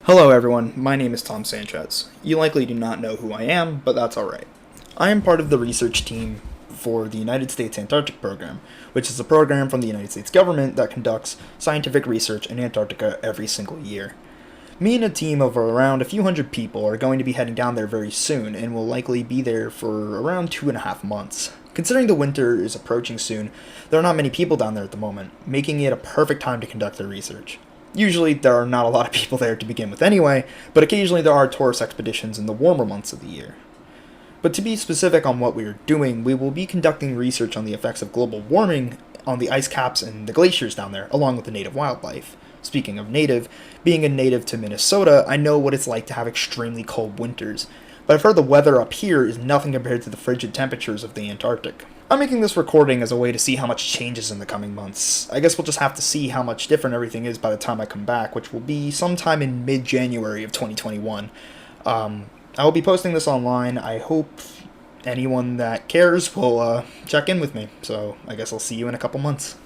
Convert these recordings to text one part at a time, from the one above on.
Hello everyone, my name is Tom Sanchez. You likely do not know who I am, but that's alright. I am part of the research team for the United States Antarctic Program, which is a program from the United States government that conducts scientific research in Antarctica every single year. Me and a team of around a few hundred people are going to be heading down there very soon and will likely be there for around 2.5 months. Considering the winter is approaching soon, there are not many people down there at the moment, making it a perfect time to conduct their research. Usually there are not a lot of people there to begin with anyway, but occasionally there are tourist expeditions in the warmer months of the year. But to be specific on what we are doing, we will be conducting research on the effects of global warming on the ice caps and the glaciers down there, along with the native wildlife. Speaking of native, being a native to Minnesota, I know what it's like to have extremely cold winters, but I've heard the weather up here is nothing compared to the frigid temperatures of the Antarctic. I'm making this recording as a way to see how much changes in the coming months. I guess we'll just have to see how much different everything is by the time I come back, which will be sometime in mid-January of 2021. I will be posting this online. I hope anyone that cares will check in with me, so I guess I'll see you in a couple months.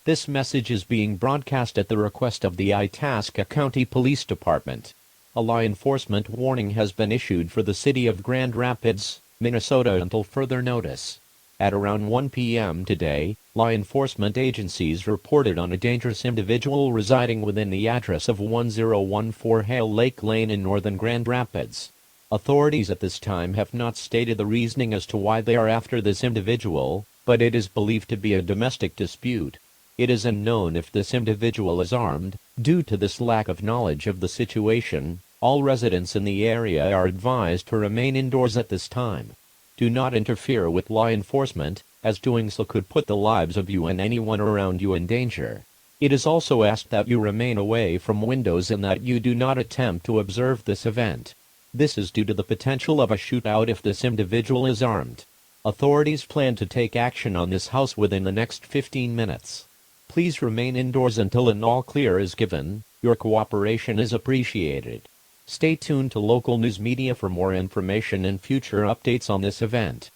This message is being broadcast at the request of the Itasca County Police Department. A law enforcement warning has been issued for the city of Grand Rapids, Minnesota until further notice. At around 1 p.m. today, law enforcement agencies reported on a dangerous individual residing within the address of 1014 Hale Lake Lane in northern Grand Rapids. Authorities at this time have not stated the reasoning as to why they are after this individual, but it is believed to be a domestic dispute. It is unknown if this individual is armed. Due to this lack of knowledge of the situation, all residents in the area are advised to remain indoors at this time. Do not interfere with law enforcement, as doing so could put the lives of you and anyone around you in danger. It is also asked that you remain away from windows and that you do not attempt to observe this event. This is due to the potential of a shootout if this individual is armed. Authorities plan to take action on this house within the next 15 minutes. Please remain indoors until an all clear is given. Your cooperation is appreciated. Stay tuned to local news media for more information and future updates on this event.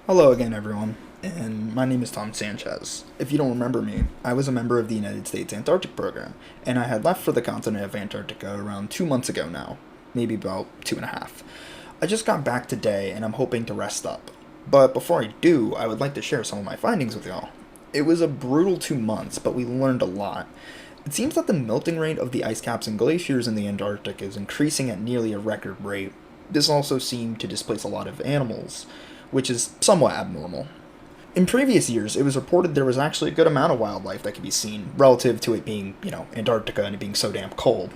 Hello again everyone, and my name is Tom Sanchez. If you don't remember me, I was a member of the United States Antarctic Program, and I had left for the continent of Antarctica around 2 months ago now. Maybe about 2.5. I just got back today and I'm hoping to rest up. But before I do, I would like to share some of my findings with y'all. It was a brutal 2 months, but we learned a lot. It seems that the melting rate of the ice caps and glaciers in the Antarctic is increasing at nearly a record rate. This also seemed to displace a lot of animals, which is somewhat abnormal. In previous years, it was reported there was actually a good amount of wildlife that could be seen, relative to it being, Antarctica and it being so damn cold.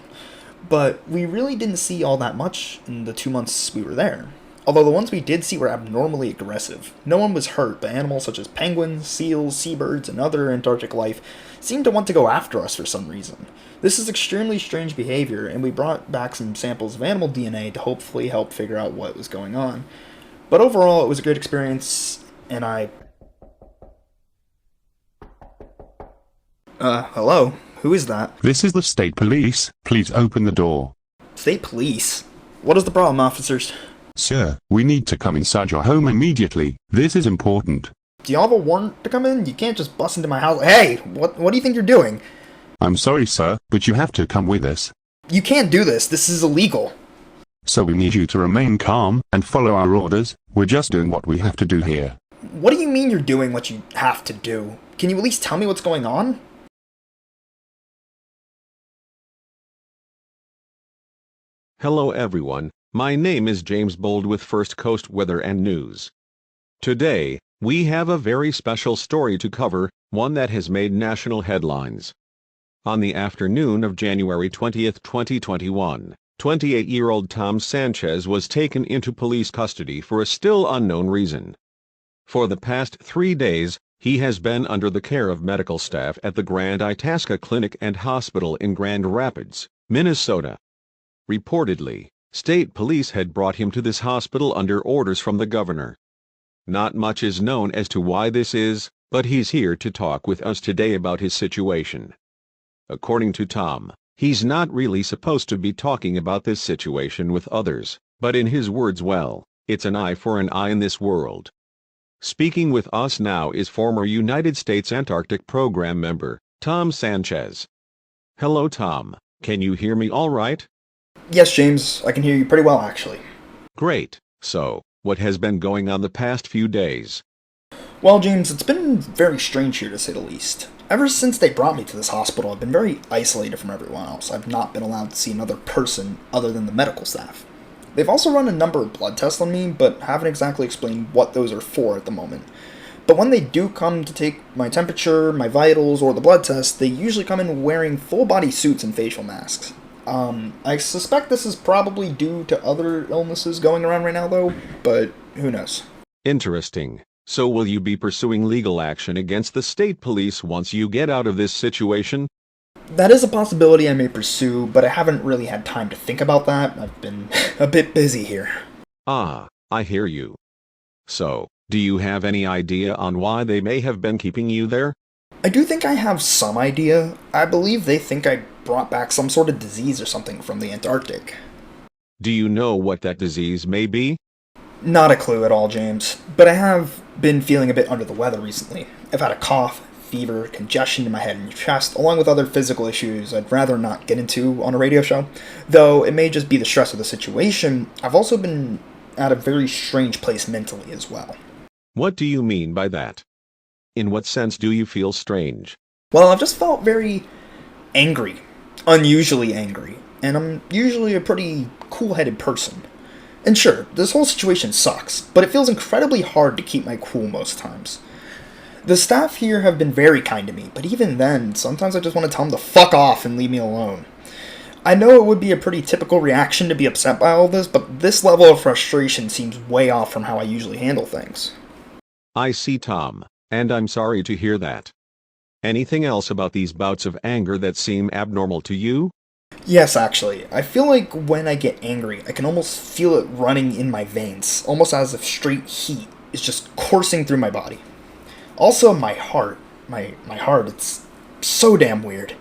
But we really didn't see all that much in the 2 months we were there. Although the ones we did see were abnormally aggressive. No one was hurt, but animals such as penguins, seals, seabirds, and other Antarctic life seemed to want to go after us for some reason. This is extremely strange behavior, and we brought back some samples of animal DNA to hopefully help figure out what was going on. But overall, it was a great experience, and hello? Who is that? This is the state police. Please open the door. State police? What is the problem, officers? Sir, we need to come inside your home immediately. This is important. Do y'all have a warrant to come in? You can't just bust into my house. Hey, what do you think you're doing? I'm sorry, sir, but you have to come with us. You can't do this. This is illegal. So we need you to remain calm and follow our orders. We're just doing what we have to do here. What do you mean you're doing what you have to do? Can you at least tell me what's going on? Hello everyone, my name is James Bold with First Coast Weather and News. Today, we have a very special story to cover, one that has made national headlines. On the afternoon of January 20, 2021, 28-year-old Tom Sanchez was taken into police custody for a still unknown reason. For the past 3 days, he has been under the care of medical staff at the Grand Itasca Clinic and Hospital in Grand Rapids, Minnesota. Reportedly, state police had brought him to this hospital under orders from the governor. Not much is known as to why this is, but he's here to talk with us today about his situation. According to Tom, he's not really supposed to be talking about this situation with others, but in his words, well, it's an eye for an eye in this world. Speaking with us now is former United States Antarctic Program member, Tom Sanchez. Hello, Tom. Can you hear me all right? Yes, James, I can hear you pretty well, actually. Great. So, what has been going on the past few days? Well, James, it's been very strange here, to say the least. Ever since they brought me to this hospital, I've been very isolated from everyone else. I've not been allowed to see another person other than the medical staff. They've also run a number of blood tests on me, but haven't exactly explained what those are for at the moment. But when they do come to take my temperature, my vitals, or the blood test, they usually come in wearing full-body suits and facial masks. I suspect this is probably due to other illnesses going around right now, though, but who knows? Interesting. So will you be pursuing legal action against the state police once you get out of this situation? That is a possibility I may pursue, but I haven't really had time to think about that. I've been a bit busy here. Ah, I hear you. So, do you have any idea on why they may have been keeping you there? I do think I have some idea. I believe they think I brought back some sort of disease or something from the Antarctic. Do you know what that disease may be? Not a clue at all, James, but I have been feeling a bit under the weather recently. I've had a cough, fever, congestion in my head and chest, along with other physical issues I'd rather not get into on a radio show. Though it may just be the stress of the situation, I've also been at a very strange place mentally as well. What do you mean by that? In what sense do you feel strange? Well, I've just felt very angry. Unusually angry. And I'm usually a pretty cool-headed person. And sure, this whole situation sucks, but it feels incredibly hard to keep my cool most times. The staff here have been very kind to me, but even then, sometimes I just want to tell them to fuck off and leave me alone. I know it would be a pretty typical reaction to be upset by all this, but this level of frustration seems way off from how I usually handle things. I see, Tom, and I'm sorry to hear that. Anything else about these bouts of anger that seem abnormal to you? Yes, actually. I feel like when I get angry, I can almost feel it running in my veins, almost as if straight heat is just coursing through my body. Also, my heart, it's so damn weird.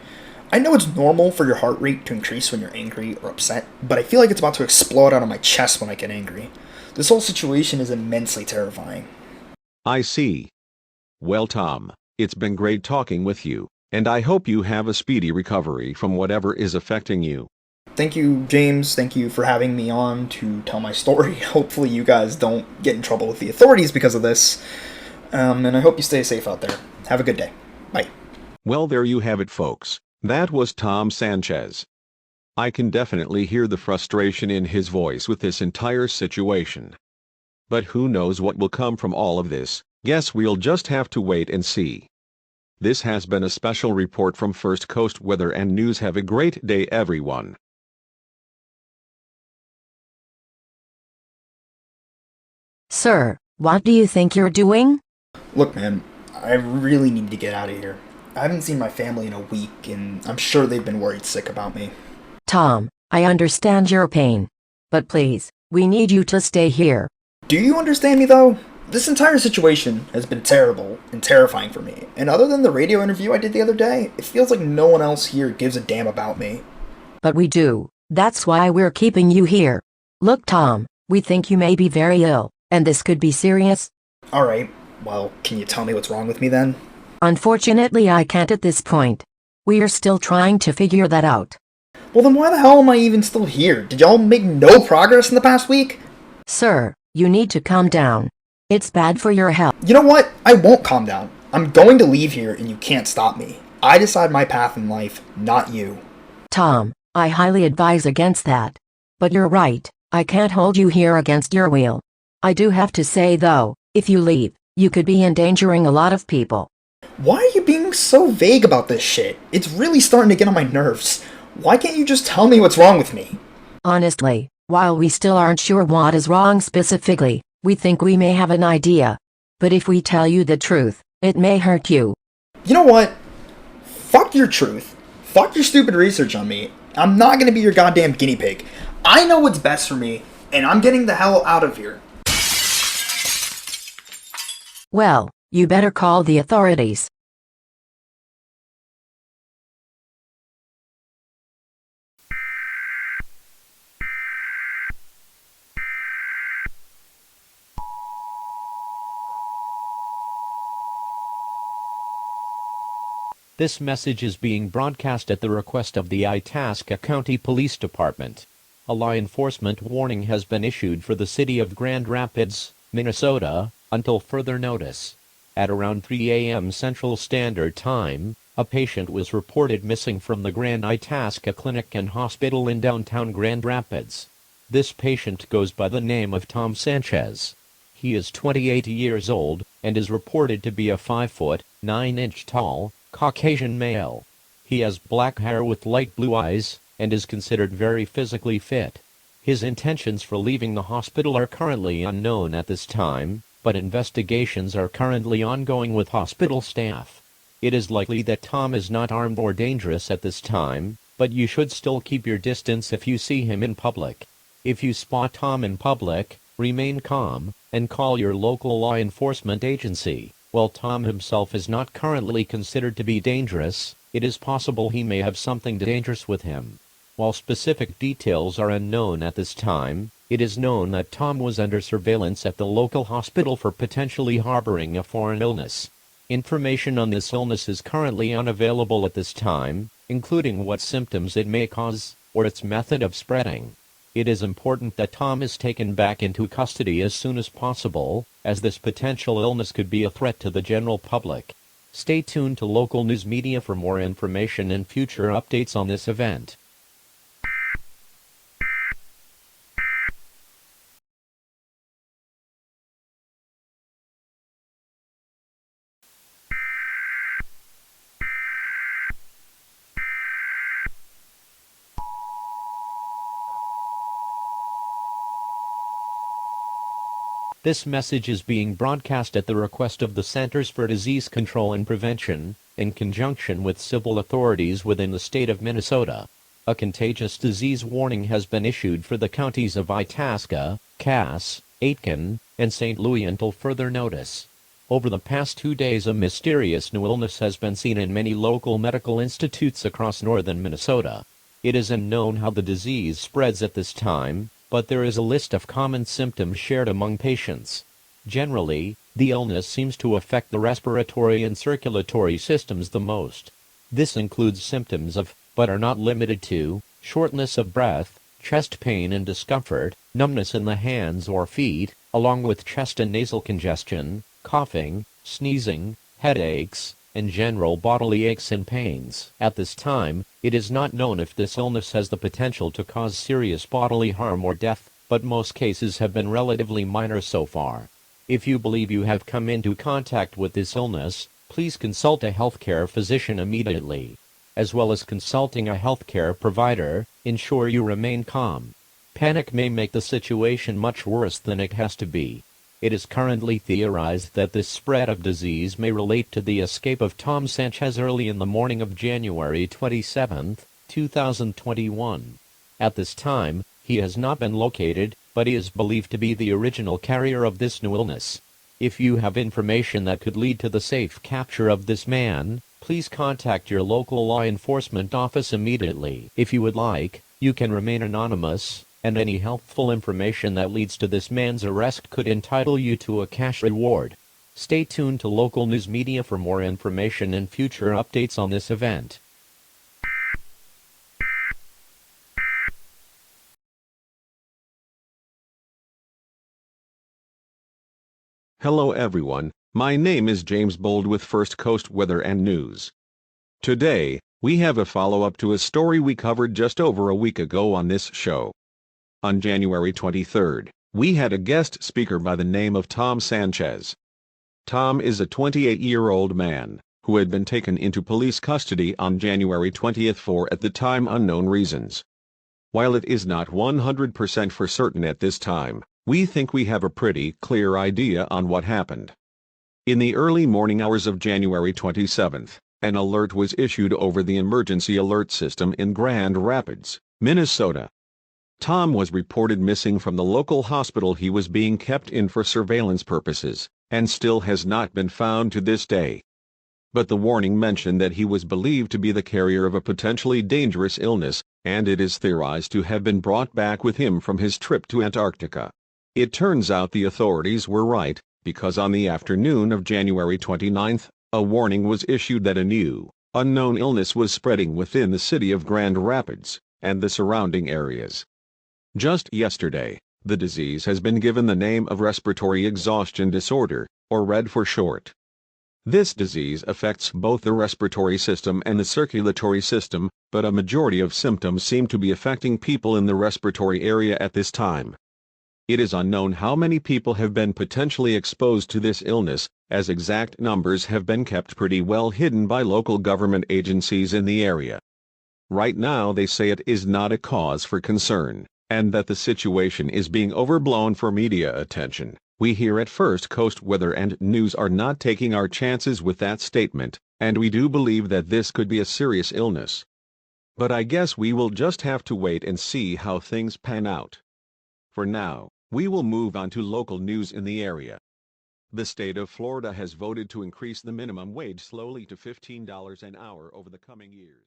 I know it's normal for your heart rate to increase when you're angry or upset, but I feel like it's about to explode out of my chest when I get angry. This whole situation is immensely terrifying. I see. Well, Tom, it's been great talking with you, and I hope you have a speedy recovery from whatever is affecting you. Thank you, James. Thank you for having me on to tell my story. Hopefully you guys don't get in trouble with the authorities because of this. And I hope you stay safe out there. Have a good day. Bye. Well, there you have it, folks. That was Tom Sanchez. I can definitely hear the frustration in his voice with this entire situation. But who knows what will come from all of this? Guess we'll just have to wait and see. This has been a special report from First Coast Weather and News. Have a great day, everyone. Sir, what do you think you're doing? Look, man, I really need to get out of here. I haven't seen my family in a week, and I'm sure they've been worried sick about me. Tom, I understand your pain. But please, we need you to stay here. Do you understand me, though? This entire situation has been terrible and terrifying for me, and other than the radio interview I did the other day, it feels like no one else here gives a damn about me. But we do. That's why we're keeping you here. Look, Tom, we think you may be very ill, and this could be serious. Alright, well, can you tell me what's wrong with me then? Unfortunately, I can't at this point. We're still trying to figure that out. Well, then why the hell am I even still here? Did y'all make no progress in the past week? Sir, you need to calm down. It's bad for your health. You know what? I won't calm down. I'm going to leave here and you can't stop me. I decide my path in life, not you. Tom, I highly advise against that. But you're right, I can't hold you here against your will. I do have to say though, if you leave, you could be endangering a lot of people. Why are you being so vague about this shit? It's really starting to get on my nerves. Why can't you just tell me what's wrong with me? Honestly, while we still aren't sure what is wrong specifically, we think we may have an idea. But if we tell you the truth, it may hurt you. You know what? Fuck your truth. Fuck your stupid research on me. I'm not gonna be your goddamn guinea pig. I know what's best for me, and I'm getting the hell out of here. Well, you better call the authorities. This message is being broadcast at the request of the Itasca County Police Department. A law enforcement warning has been issued for the city of Grand Rapids, Minnesota, until further notice. At around 3 a.m. Central Standard Time, a patient was reported missing from the Grand Itasca Clinic and Hospital in downtown Grand Rapids. This patient goes by the name of Tom Sanchez. He is 28 years old, and is reported to be a 5 9" tall, Caucasian male. He has black hair with light blue eyes, and is considered very physically fit. His intentions for leaving the hospital are currently unknown at this time, but investigations are currently ongoing with hospital staff. It is likely that Tom is not armed or dangerous at this time, but you should still keep your distance if you see him in public. If you spot Tom in public, remain calm, and call your local law enforcement agency. While Tom himself is not currently considered to be dangerous, it is possible he may have something dangerous with him. While specific details are unknown at this time, it is known that Tom was under surveillance at the local hospital for potentially harboring a foreign illness. Information on this illness is currently unavailable at this time, including what symptoms it may cause, or its method of spreading. It is important that Tom is taken back into custody as soon as possible, as this potential illness could be a threat to the general public. Stay tuned to local news media for more information and future updates on this event. This message is being broadcast at the request of the Centers for Disease Control and Prevention, in conjunction with civil authorities within the state of Minnesota. A contagious disease warning has been issued for the counties of Itasca, Cass, Aitkin, and St. Louis until further notice. Over the past 2 days, a mysterious new illness has been seen in many local medical institutes across northern Minnesota. It is unknown how the disease spreads at this time, but there is a list of common symptoms shared among patients. Generally, the illness seems to affect the respiratory and circulatory systems the most. This includes symptoms of, but are not limited to, shortness of breath, chest pain and discomfort, numbness in the hands or feet, along with chest and nasal congestion, coughing, sneezing, headaches, and general bodily aches and pains. At this time, it is not known if this illness has the potential to cause serious bodily harm or death, but most cases have been relatively minor so far. If you believe you have come into contact with this illness, please consult a healthcare physician immediately. As well as consulting a healthcare provider, ensure you remain calm. Panic may make the situation much worse than it has to be. It is currently theorized that this spread of disease may relate to the escape of Tom Sanchez early in the morning of January 27, 2021. At this time, he has not been located, but he is believed to be the original carrier of this new illness. If you have information that could lead to the safe capture of this man, please contact your local law enforcement office immediately. If you would like, you can remain anonymous, and any helpful information that leads to this man's arrest could entitle you to a cash reward. Stay tuned to local news media for more information and future updates on this event. Hello everyone, my name is James Bold with First Coast Weather and News. Today, we have a follow-up to a story we covered just over a week ago on this show. On January 23rd, we had a guest speaker by the name of Tom Sanchez. Tom is a 28-year-old man, who had been taken into police custody on January 20th for at the time unknown reasons. While it is not 100% for certain at this time, we think we have a pretty clear idea on what happened. In the early morning hours of January 27th, an alert was issued over the emergency alert system in Grand Rapids, Minnesota. Tom was reported missing from the local hospital he was being kept in for surveillance purposes, and still has not been found to this day. But the warning mentioned that he was believed to be the carrier of a potentially dangerous illness, and it is theorized to have been brought back with him from his trip to Antarctica. It turns out the authorities were right, because on the afternoon of January 29, a warning was issued that a new, unknown illness was spreading within the city of Grand Rapids and the surrounding areas. Just yesterday, the disease has been given the name of respiratory exhaustion disorder, or RED for short. This disease affects both the respiratory system and the circulatory system, but a majority of symptoms seem to be affecting people in the respiratory area at this time. It is unknown how many people have been potentially exposed to this illness, as exact numbers have been kept pretty well hidden by local government agencies in the area. Right now they say it is not a cause for concern, and that the situation is being overblown for media attention. We here at First Coast Weather and News are not taking our chances with that statement, and we do believe that this could be a serious illness. But I guess we will just have to wait and see how things pan out. For now, we will move on to local news in the area. The state of Florida has voted to increase the minimum wage slowly to $15 an hour over the coming years.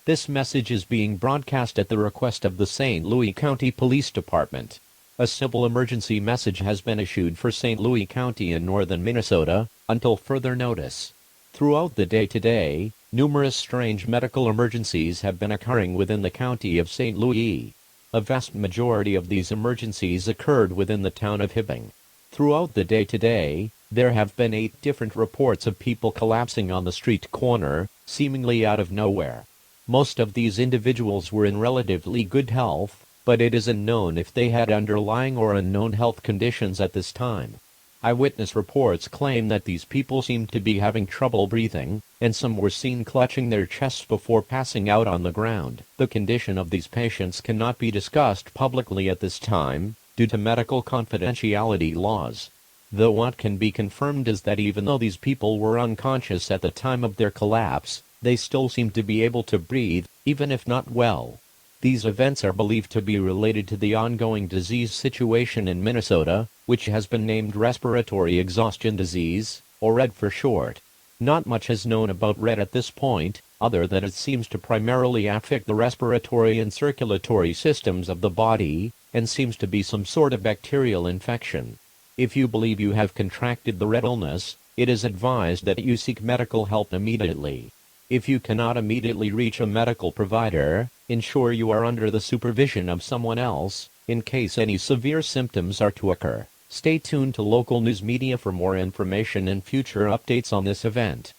This message is being broadcast at the request of the St. Louis County Police Department. A civil emergency message has been issued for St. Louis County in northern Minnesota, until further notice. Throughout the day today, numerous strange medical emergencies have been occurring within the county of St. Louis. A vast majority of these emergencies occurred within the town of Hibbing. Throughout the day today, there have been 8 different reports of people collapsing on the street corner, seemingly out of nowhere. Most of these individuals were in relatively good health, but it is unknown if they had underlying or unknown health conditions at this time. Eyewitness reports claim that these people seemed to be having trouble breathing, and some were seen clutching their chests before passing out on the ground. The condition of these patients cannot be discussed publicly at this time, due to medical confidentiality laws. Though what can be confirmed is that even though these people were unconscious at the time of their collapse, they still seem to be able to breathe, even if not well. These events are believed to be related to the ongoing disease situation in Minnesota, which has been named respiratory exhaustion disease, or RED for short. Not much is known about RED at this point, other than it seems to primarily affect the respiratory and circulatory systems of the body, and seems to be some sort of bacterial infection. If you believe you have contracted the RED illness, it is advised that you seek medical help immediately. If you cannot immediately reach a medical provider, ensure you are under the supervision of someone else, in case any severe symptoms are to occur. Stay tuned to local news media for more information and future updates on this event.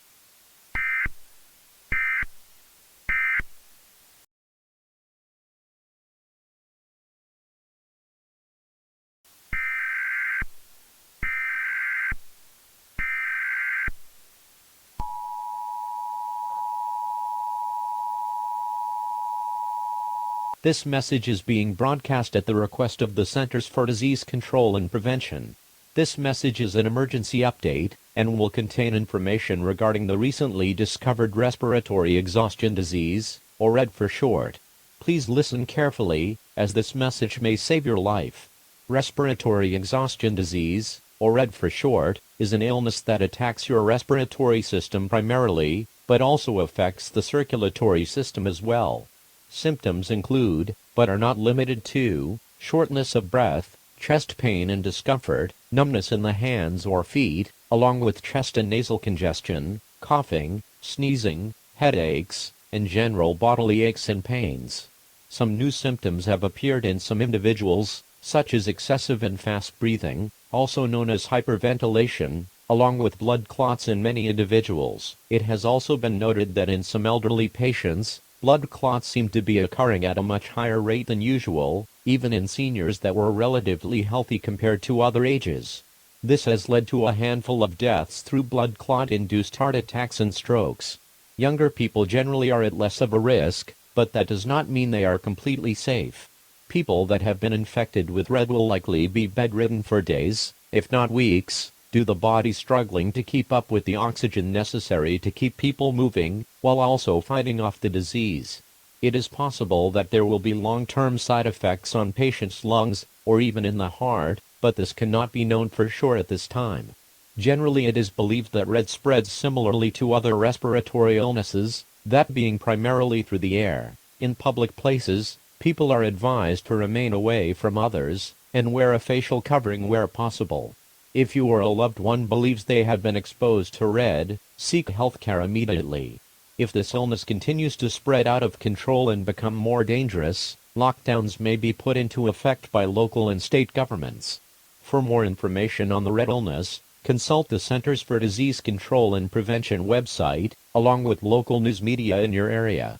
This message is being broadcast at the request of the Centers for Disease Control and Prevention. This message is an emergency update, and will contain information regarding the recently discovered respiratory exhaustion disease, or RED for short. Please listen carefully, as this message may save your life. Respiratory exhaustion disease, or RED for short, is an illness that attacks your respiratory system primarily, but also affects the circulatory system as well. Symptoms include, but are not limited to, shortness of breath, chest pain and discomfort, numbness in the hands or feet, along with chest and nasal congestion, coughing, sneezing, headaches, and general bodily aches and pains. Some new symptoms have appeared in some individuals, such as excessive and fast breathing, also known as hyperventilation, along with blood clots in many individuals. It has also been noted that in some elderly patients, blood clots seem to be occurring at a much higher rate than usual, even in seniors that were relatively healthy compared to other ages. This has led to a handful of deaths through blood clot-induced heart attacks and strokes. Younger people generally are at less of a risk, but that does not mean they are completely safe. People that have been infected with RED will likely be bedridden for days, if not weeks, due to the body struggling to keep up with the oxygen necessary to keep people moving, while also fighting off the disease. It is possible that there will be long-term side effects on patients' lungs, or even in the heart, but this cannot be known for sure at this time. Generally it is believed that RED spreads similarly to other respiratory illnesses, that being primarily through the air. In public places, people are advised to remain away from others, and wear a facial covering where possible. If you or a loved one believes they have been exposed to RED, seek healthcare immediately. If this illness continues to spread out of control and become more dangerous, lockdowns may be put into effect by local and state governments. For more information on the RED illness, consult the Centers for Disease Control and Prevention website, along with local news media in your area.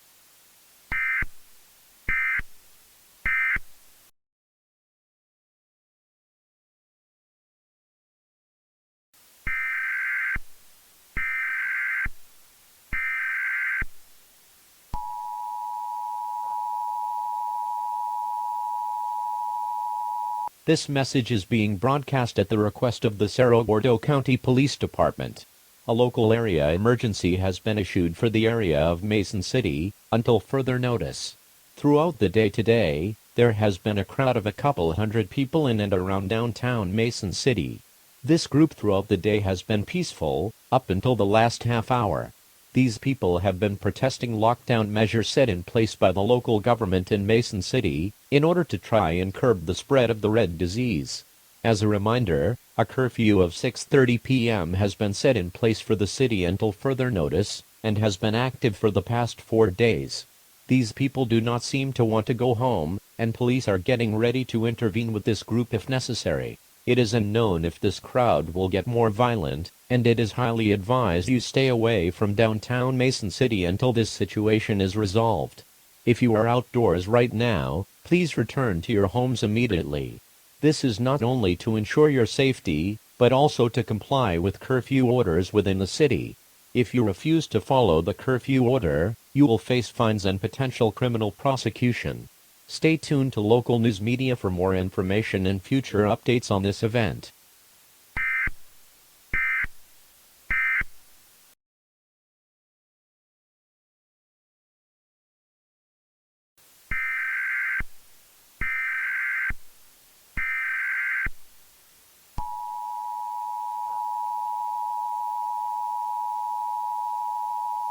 This message is being broadcast at the request of the Cerro Gurdo County Police Department. A local area emergency has been issued for the area of Mason City, until further notice. Throughout the day today, there has been a crowd of a couple hundred people in and around downtown Mason City. This group throughout the day has been peaceful, up until the last half hour. These people have been protesting lockdown measures set in place by the local government in Mason City, in order to try and curb the spread of the RED disease. As a reminder, a curfew of 6:30 p.m. has been set in place for the city until further notice, and has been active for the past 4 days. These people do not seem to want to go home, and police are getting ready to intervene with this group if necessary. It is unknown if this crowd will get more violent, and it is highly advised you stay away from downtown Mason City until this situation is resolved. If you are outdoors right now, please return to your homes immediately. This is not only to ensure your safety, but also to comply with curfew orders within the city. If you refuse to follow the curfew order, you will face fines and potential criminal prosecution. Stay tuned to local news media for more information and future updates on this event.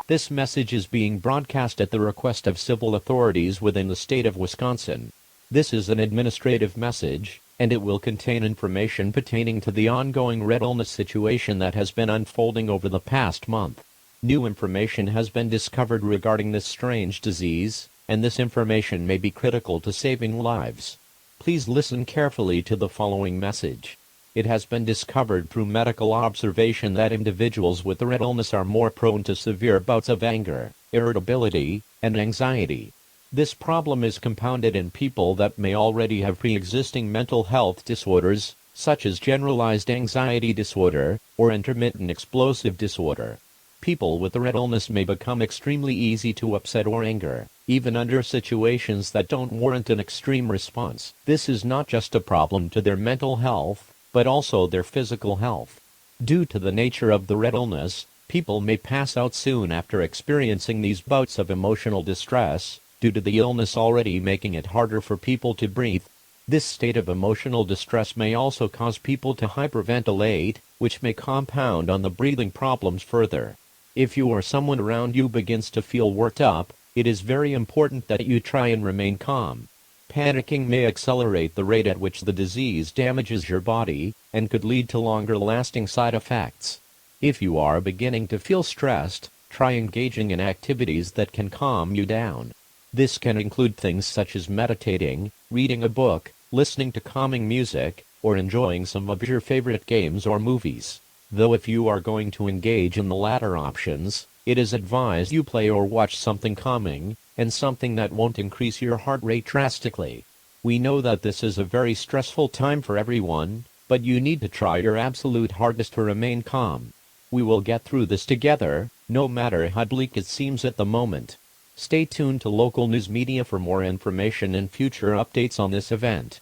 This message is being broadcast at the request of civil authorities within the state of Wisconsin. This is an administrative message, and it will contain information pertaining to the ongoing RED illness situation that has been unfolding over the past month. New information has been discovered regarding this strange disease, and this information may be critical to saving lives. Please listen carefully to the following message. It has been discovered through medical observation that individuals with the RED illness are more prone to severe bouts of anger, irritability, and anxiety. This problem is compounded in people that may already have pre-existing mental health disorders, such as generalized anxiety disorder, or intermittent explosive disorder. People with the RED illness may become extremely easy to upset or anger, even under situations that don't warrant an extreme response. This is not just a problem to their mental health, but also their physical health. Due to the nature of the RED illness, people may pass out soon after experiencing these bouts of emotional distress, due to the illness already making it harder for people to breathe. This state of emotional distress may also cause people to hyperventilate, which may compound on the breathing problems further. If you or someone around you begins to feel worked up, it is very important that you try and remain calm. Panicking may accelerate the rate at which the disease damages your body, and could lead to longer-lasting side effects. If you are beginning to feel stressed, try engaging in activities that can calm you down. This can include things such as meditating, reading a book, listening to calming music, or enjoying some of your favorite games or movies. Though if you are going to engage in the latter options, it is advised you play or watch something calming, and something that won't increase your heart rate drastically. We know that this is a very stressful time for everyone, but you need to try your absolute hardest to remain calm. We will get through this together, no matter how bleak it seems at the moment. Stay tuned to local news media for more information and future updates on this event.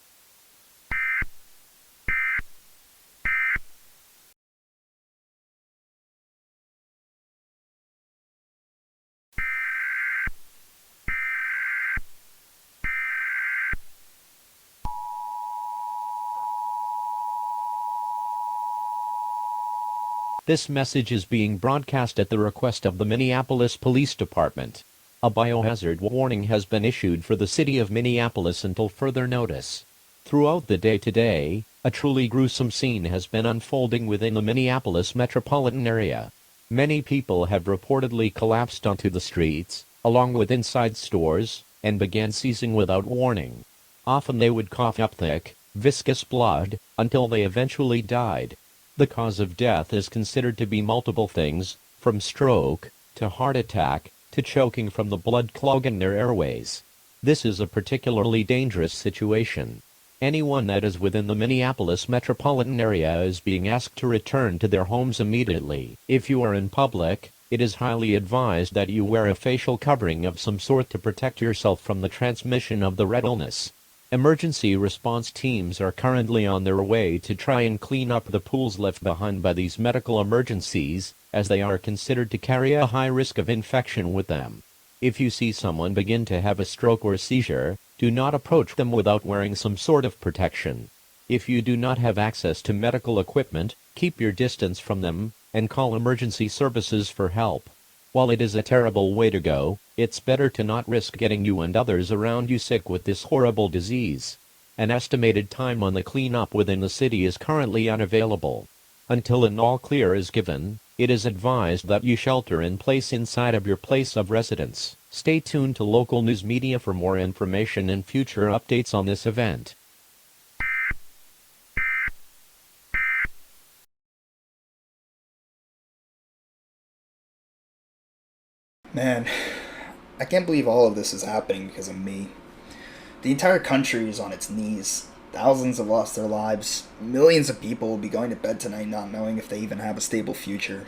This message is being broadcast at the request of the Minneapolis Police Department. A biohazard warning has been issued for the city of Minneapolis until further notice. Throughout the day today, a truly gruesome scene has been unfolding within the Minneapolis metropolitan area. Many people have reportedly collapsed onto the streets, along with inside stores, and began seizing without warning. Often they would cough up thick, viscous blood, until they eventually died. The cause of death is considered to be multiple things, from stroke, to heart attack, to choking from the blood clogging their airways. This is a particularly dangerous situation. Anyone that is within the Minneapolis metropolitan area is being asked to return to their homes immediately. If you are in public, it is highly advised that you wear a facial covering of some sort to protect yourself from the transmission of the red illness. Emergency response teams are currently on their way to try and clean up the pools left behind by these medical emergencies, as they are considered to carry a high risk of infection with them. If you see someone begin to have a stroke or seizure, do not approach them without wearing some sort of protection. If you do not have access to medical equipment, keep your distance from them, and call emergency services for help. While it is a terrible way to go, it's better to not risk getting you and others around you sick with this horrible disease. An estimated time on the cleanup within the city is currently unavailable. Until an all clear is given, it is advised that you shelter in place inside of your place of residence. Stay tuned to local news media for more information and future updates on this event. Man, I can't believe all of this is happening because of me. The entire country is on its knees. Thousands have lost their lives. Millions of people will be going to bed tonight not knowing if they even have a stable future.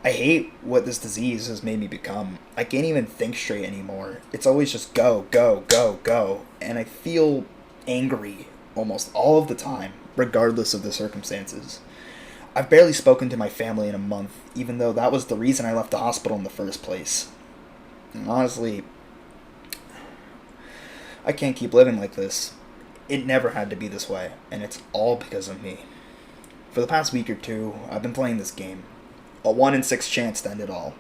I hate what this disease has made me become. I can't even think straight anymore. It's always just go, go, go, go. And I feel angry almost all of the time, regardless of the circumstances. I've barely spoken to my family in a month, even though that was the reason I left the hospital in the first place. And honestly, I can't keep living like this. It never had to be this way, and it's all because of me. For the past week or two, I've been playing this game. A 1 in 6 chance to end it all.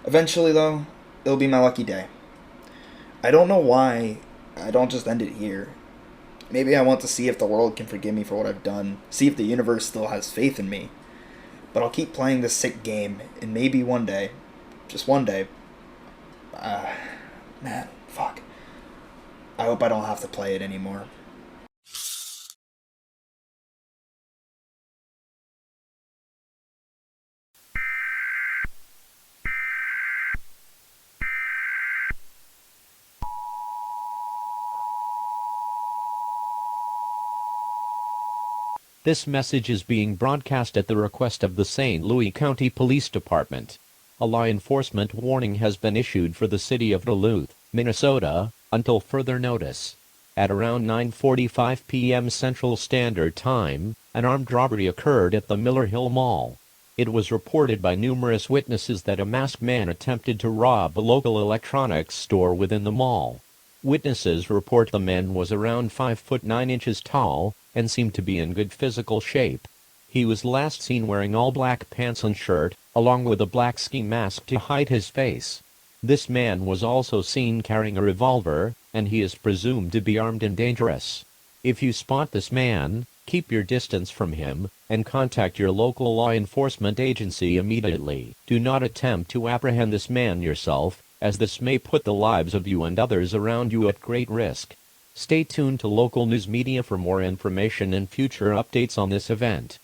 Eventually, though, it'll be my lucky day. I don't know why I don't just end it here. Maybe I want to see if the world can forgive me for what I've done, see if the universe still has faith in me. But I'll keep playing this sick game, and maybe one day, just one day, man, fuck. I hope I don't have to play it anymore. This message is being broadcast at the request of the St. Louis County Police Department. A law enforcement warning has been issued for the city of Duluth, Minnesota, until further notice. At around 9:45 p.m. Central Standard Time, an armed robbery occurred at the Miller Hill Mall. It was reported by numerous witnesses that a masked man attempted to rob a local electronics store within the mall. Witnesses report the man was around 5 foot 9 inches tall, and seemed to be in good physical shape. He was last seen wearing all black pants and shirt, along with a black ski mask to hide his face. This man was also seen carrying a revolver, and he is presumed to be armed and dangerous. If you spot this man, keep your distance from him, and contact your local law enforcement agency immediately. Do not attempt to apprehend this man yourself, as this may put the lives of you and others around you at great risk. Stay tuned to local news media for more information and future updates on this event.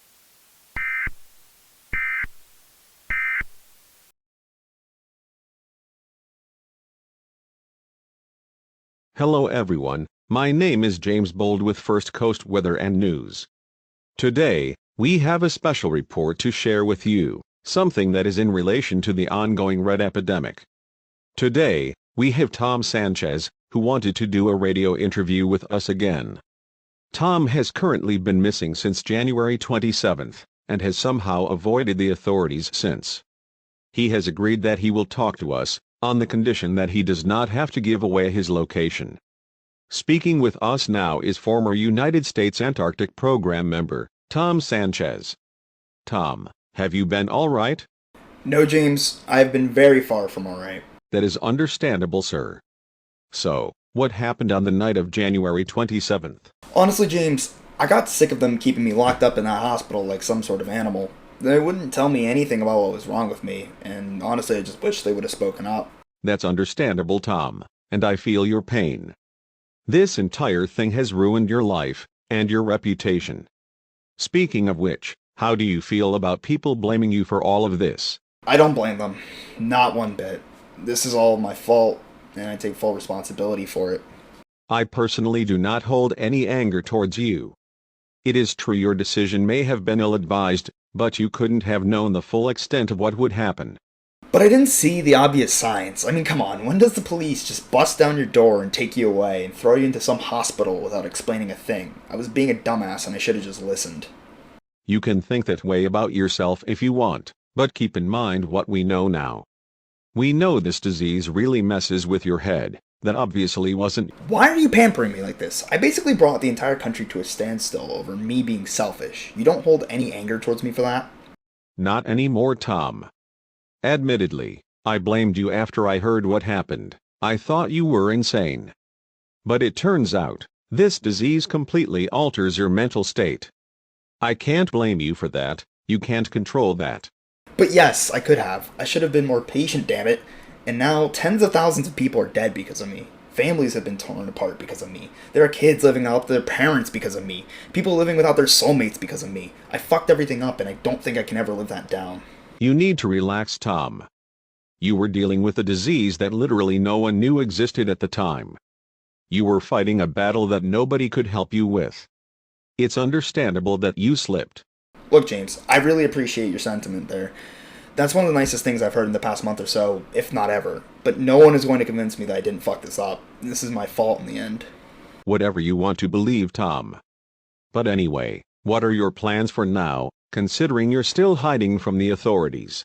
Hello everyone, my name is James Bold with First Coast Weather and News. Today, we have a special report to share with you, something that is in relation to the ongoing red epidemic. Today, we have Tom Sanchez, who wanted to do a radio interview with us again. Tom has currently been missing since January 27th, and has somehow avoided the authorities since. He has agreed that he will talk to us, on the condition that he does not have to give away his location. Speaking with us now is former United States Antarctic Program member, Tom Sanchez. Tom, Have you been all right? No, James, I've been very far from alright. That is understandable, sir. So, what happened on the night of January 27th? Honestly, James, I got sick of them keeping me locked up in that hospital like some sort of animal. They wouldn't tell me anything about what was wrong with me, and honestly, I just wish they would have spoken up. That's understandable, Tom, and I feel your pain. This entire thing has ruined your life and your reputation. Speaking of which, how do you feel about people blaming you for all of this? I don't blame them. Not one bit. This is all my fault, and I take full responsibility for it. I personally do not hold any anger towards you. It is true your decision may have been ill-advised, but you couldn't have known the full extent of what would happen. But I didn't see the obvious signs. I mean, come on, when does the police just bust down your door and take you away and throw you into some hospital without explaining a thing? I was being a dumbass and I should have just listened. You can think that way about yourself if you want, but keep in mind what we know now. We know this disease really messes with your head. That obviously wasn't. Why are you pampering me like this? I basically brought the entire country to a standstill over me being selfish. You don't hold any anger towards me for that? Not anymore, Tom. Admittedly, I blamed you after I heard what happened. I thought you were insane. But it turns out, this disease completely alters your mental state. I can't blame you for that. You can't control that. But yes, I could have. I should have been more patient, damn it. And now tens of thousands of people are dead because of me. Families have been torn apart because of me. There are kids living without their parents because of me. People living without their soulmates because of me. I fucked everything up and I don't think I can ever live that down. You need to relax, Tom. You were dealing with a disease that literally no one knew existed at the time. You were fighting a battle that nobody could help you with. It's understandable that you slipped. Look, James, I really appreciate your sentiment there. That's one of the nicest things I've heard in the past month or so, if not ever. But no one is going to convince me that I didn't fuck this up. This is my fault in the end. Whatever you want to believe, Tom. But anyway, what are your plans for now, considering you're still hiding from the authorities?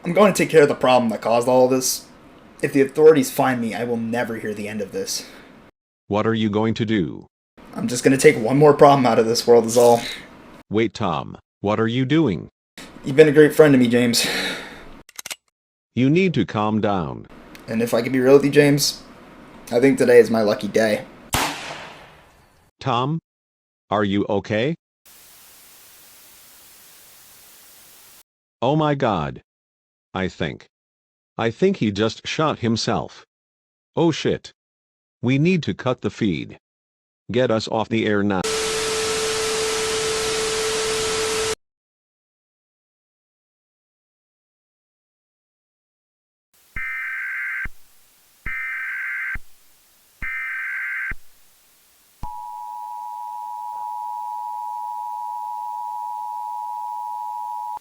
I'm going to take care of the problem that caused all of this. If the authorities find me, I will never hear the end of this. What are you going to do? I'm just going to take one more problem out of this world is all. Wait, Tom, what are you doing? You've been a great friend to me, James. You need to calm down. And if I can be real with you, James, I think today is my lucky day. Tom? Are you okay? Oh my God. I think he just shot himself. Oh shit. We need to cut the feed. Get us off the air now.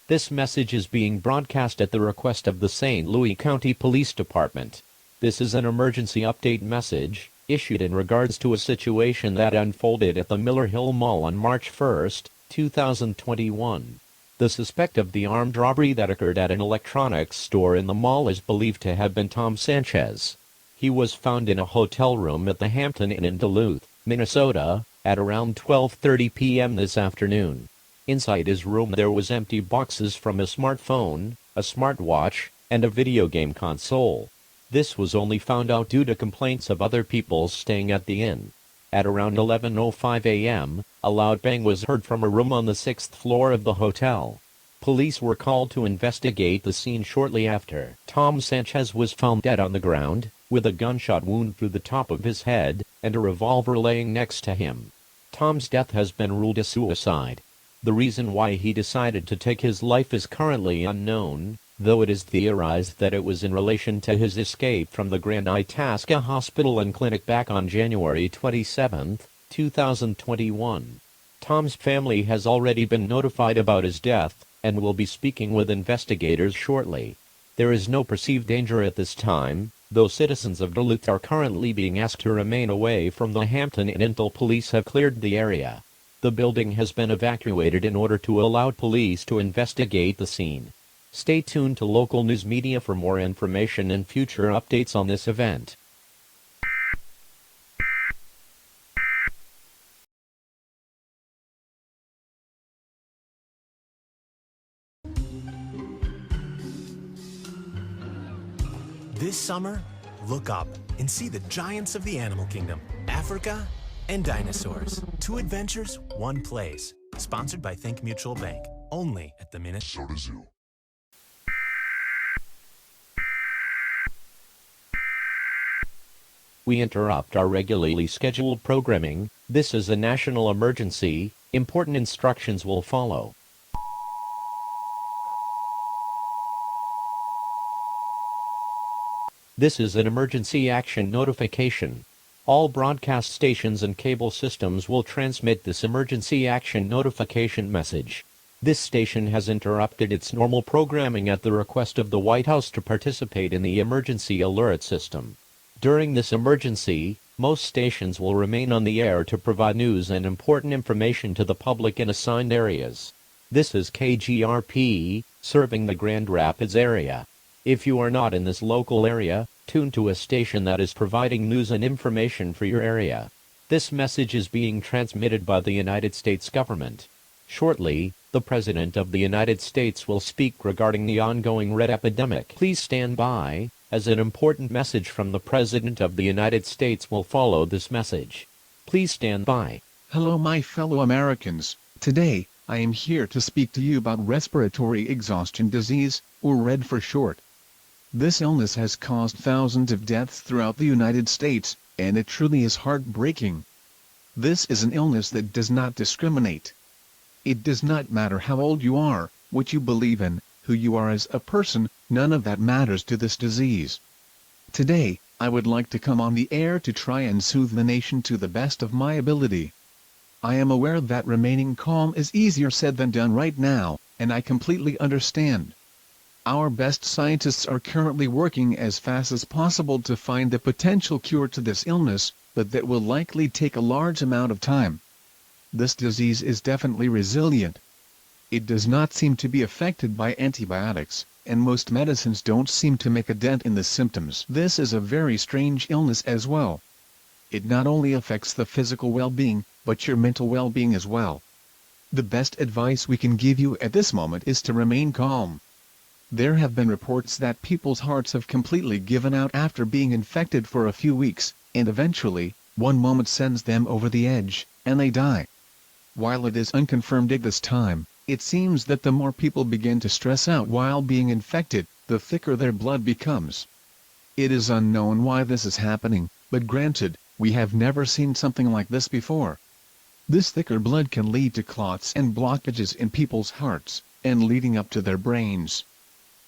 This message is being broadcast at the request of the St. Louis County Police Department. This is an emergency update message, issued in regards to a situation that unfolded at the Miller Hill Mall on March 1, 2021. The suspect of the armed robbery that occurred at an electronics store in the mall is believed to have been Tom Sanchez. He was found in a hotel room at the Hampton Inn in Duluth, Minnesota, at around 12:30 p.m. this afternoon. Inside his room there was empty boxes from a smartphone, a smartwatch, and a video game console. This was only found out due to complaints of other people staying at the inn. At around 11:05 a.m., a loud bang was heard from a room on the 6th floor of the hotel. Police were called to investigate the scene shortly after. Tom Sanchez was found dead on the ground, with a gunshot wound through the top of his head, and a revolver laying next to him. Tom's death has been ruled a suicide. The reason why he decided to take his life is currently unknown, though it is theorized that it was in relation to his escape from the Grand Itasca Hospital and Clinic back on January 27, 2021. Tom's family has already been notified about his death, and will be speaking with investigators shortly. There is no perceived danger at this time, though citizens of Duluth are currently being asked to remain away from the Hampton Inn until police have cleared the area. The building has been evacuated in order to allow police to investigate the scene. Stay tuned to local news media for more information and future updates on this event. This summer, look up and see the giants of the animal kingdom, Africa and dinosaurs. 2 adventures, 1 place. Sponsored by Think Mutual Bank. Only at the Minnesota Zoo. We interrupt our regularly scheduled programming. This is a national emergency. Important instructions will follow. This is an emergency action notification. All broadcast stations and cable systems will transmit this emergency action notification message. This station has interrupted its normal programming at the request of the White House to participate in the emergency alert system. During this emergency, most stations will remain on the air to provide news and important information to the public in assigned areas. This is KGRP, serving the Grand Rapids area. If you are not in this local area, tune to a station that is providing news and information for your area. This message is being transmitted by the United States government. Shortly, the President of the United States will speak regarding the ongoing red epidemic. Please stand by, as an important message from the President of the United States will follow this message. Please stand by. Hello my fellow Americans. Today, I am here to speak to you about respiratory exhaustion disease, or RED for short. This illness has caused thousands of deaths throughout the United States, and it truly is heartbreaking. This is an illness that does not discriminate. It does not matter how old you are, what you believe in, who you are as a person, none of that matters to this disease. Today, I would like to come on the air to try and soothe the nation to the best of my ability. I am aware that remaining calm is easier said than done right now, and I completely understand. Our best scientists are currently working as fast as possible to find the potential cure to this illness, but that will likely take a large amount of time. This disease is definitely resilient. It does not seem to be affected by antibiotics, and most medicines don't seem to make a dent in the symptoms. This is a very strange illness as well. It not only affects the physical well-being, but your mental well-being as well. The best advice we can give you at this moment is to remain calm. There have been reports that people's hearts have completely given out after being infected for a few weeks, and eventually, one moment sends them over the edge, and they die. While it is unconfirmed at this time, it seems that the more people begin to stress out while being infected, the thicker their blood becomes. It is unknown why this is happening, but granted, we have never seen something like this before. This thicker blood can lead to clots and blockages in people's hearts, and leading up to their brains.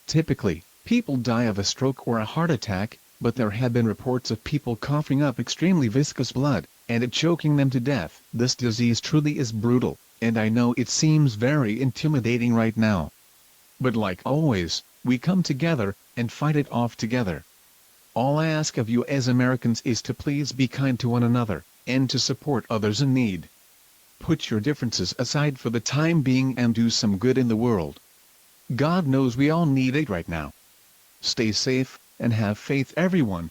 Typically, people die of a stroke or a heart attack, but there have been reports of people coughing up extremely viscous blood, and it choking them to death. This disease truly is brutal, and I know it seems very intimidating right now. But like always, we come together, and fight it off together. All I ask of you as Americans is to please be kind to one another, and to support others in need. Put your differences aside for the time being and do some good in the world. God knows we all need it right now. Stay safe, and have faith everyone.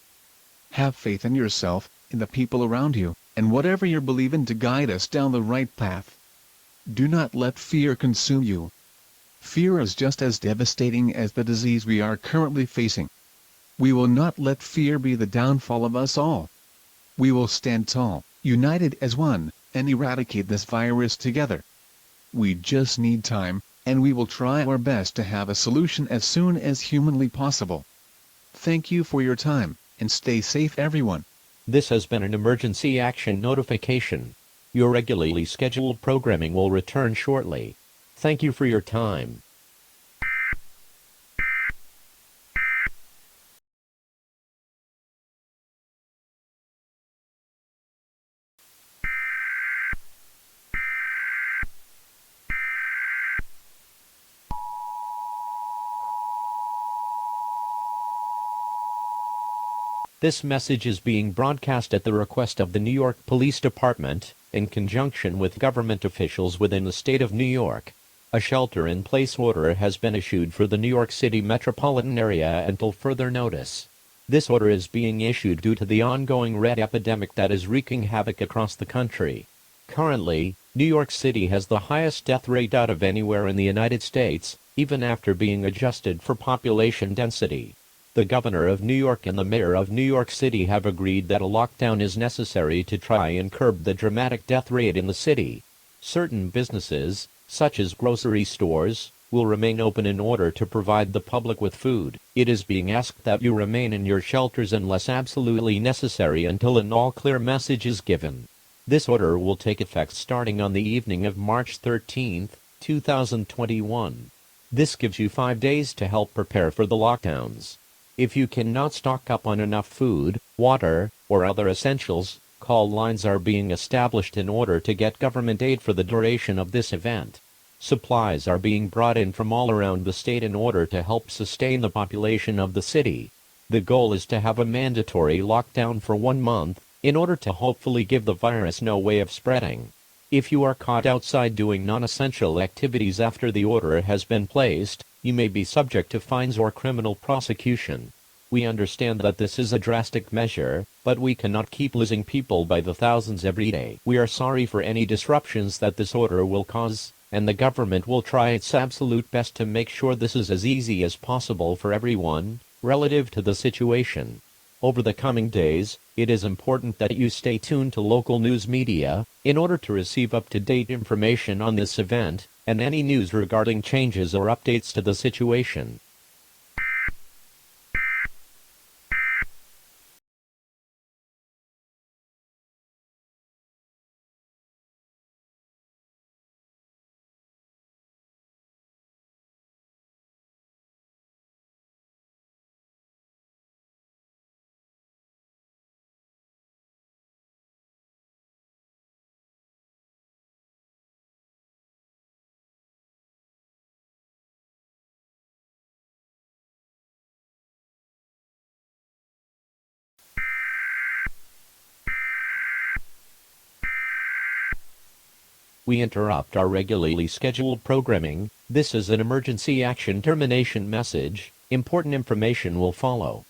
Have faith in yourself, in the people around you, and whatever you're believing to guide us down the right path. Do not let fear consume you. Fear is just as devastating as the disease we are currently facing. We will not let fear be the downfall of us all. We will stand tall, united as one, and eradicate this virus together. We just need time, and we will try our best to have a solution as soon as humanly possible. Thank you for your time, and stay safe everyone. This has been an emergency action notification. Your regularly scheduled programming will return shortly. Thank you for your time. This message is being broadcast at the request of the New York Police Department, in conjunction with government officials within the state of New York. A shelter-in-place order has been issued for the New York City metropolitan area until further notice. This order is being issued due to the ongoing red epidemic that is wreaking havoc across the country. Currently, New York City has the highest death rate out of anywhere in the United States, even after being adjusted for population density. The governor of New York and the mayor of New York City have agreed that a lockdown is necessary to try and curb the dramatic death rate in the city. Certain businesses, such as grocery stores, will remain open in order to provide the public with food. It is being asked that you remain in your shelters unless absolutely necessary until an all-clear message is given. This order will take effect starting on the evening of March 13, 2021. This gives you 5 days to help prepare for the lockdowns. If you cannot stock up on enough food, water, or other essentials, call lines are being established in order to get government aid for the duration of this event. Supplies are being brought in from all around the state in order to help sustain the population of the city. The goal is to have a mandatory lockdown for 1 month, in order to hopefully give the virus no way of spreading. If you are caught outside doing non-essential activities after the order has been placed, you may be subject to fines or criminal prosecution. We understand that this is a drastic measure, but we cannot keep losing people by the thousands every day. We are sorry for any disruptions that this order will cause, and the government will try its absolute best to make sure this is as easy as possible for everyone, relative to the situation. Over the coming days, it is important that you stay tuned to local news media, in order to receive up-to-date information on this event, and any news regarding changes or updates to the situation. We interrupt our regularly scheduled programming. This is an emergency action termination message. Important information will follow.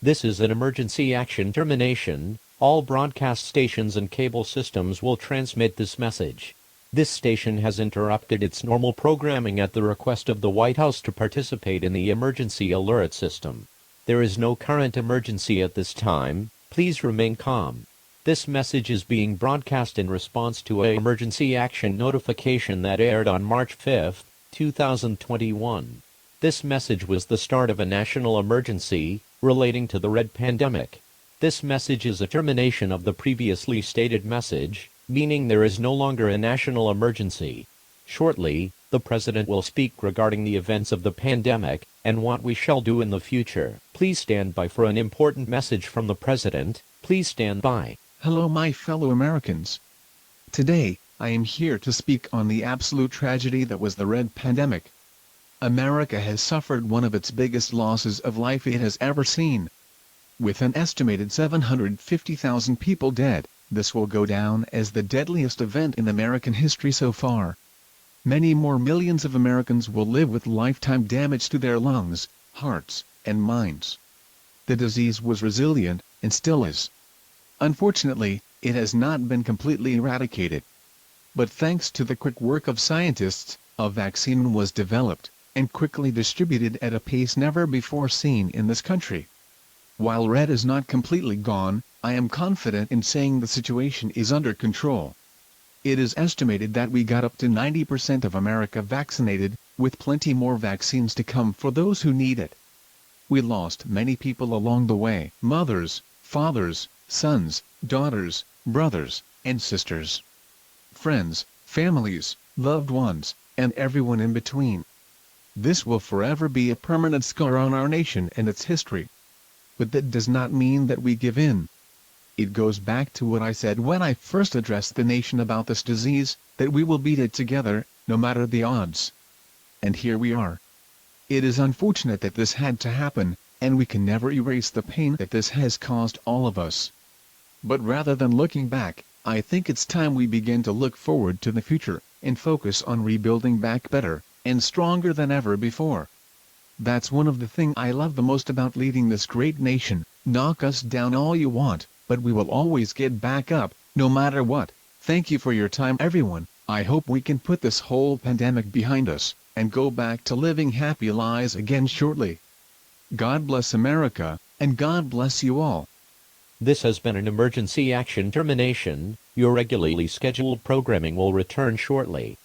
This is an emergency action termination. All broadcast stations and cable systems will transmit this message. This station has interrupted its normal programming at the request of the White House to participate in the emergency alert system. There is no current emergency at this time. Please remain calm. This message is being broadcast in response to an emergency action notification that aired on March 5, 2021. This message was the start of a national emergency relating to the Red pandemic. This message is a termination of the previously stated message, meaning there is no longer a national emergency. Shortly, the President will speak regarding the events of the pandemic, and what we shall do in the future. Please stand by for an important message from the President. Please stand by. Hello my fellow Americans. Today, I am here to speak on the absolute tragedy that was the Red pandemic. America has suffered one of its biggest losses of life it has ever seen. With an estimated 750,000 people dead, this will go down as the deadliest event in American history so far. Many more millions of Americans will live with lifetime damage to their lungs, hearts, and minds. The disease was resilient, and still is. Unfortunately, it has not been completely eradicated. But thanks to the quick work of scientists, a vaccine was developed, and quickly distributed at a pace never before seen in this country. While Red is not completely gone, I am confident in saying the situation is under control. It is estimated that we got up to 90% of America vaccinated, with plenty more vaccines to come for those who need it. We lost many people along the way: mothers, fathers, sons, daughters, brothers, and sisters. Friends, families, loved ones, and everyone in between. This will forever be a permanent scar on our nation and its history. But that does not mean that we give in. It goes back to what I said when I first addressed the nation about this disease, that we will beat it together, no matter the odds. And here we are. It is unfortunate that this had to happen, and we can never erase the pain that this has caused all of us. But rather than looking back, I think it's time we begin to look forward to the future, and focus on rebuilding back better, and stronger than ever before. That's one of the things I love the most about leading this great nation. Knock us down all you want, but we will always get back up, no matter what. Thank you for your time everyone, I hope we can put this whole pandemic behind us, and go back to living happy lives again shortly. God bless America, and God bless you all. This has been an emergency action termination. Your regularly scheduled programming will return shortly.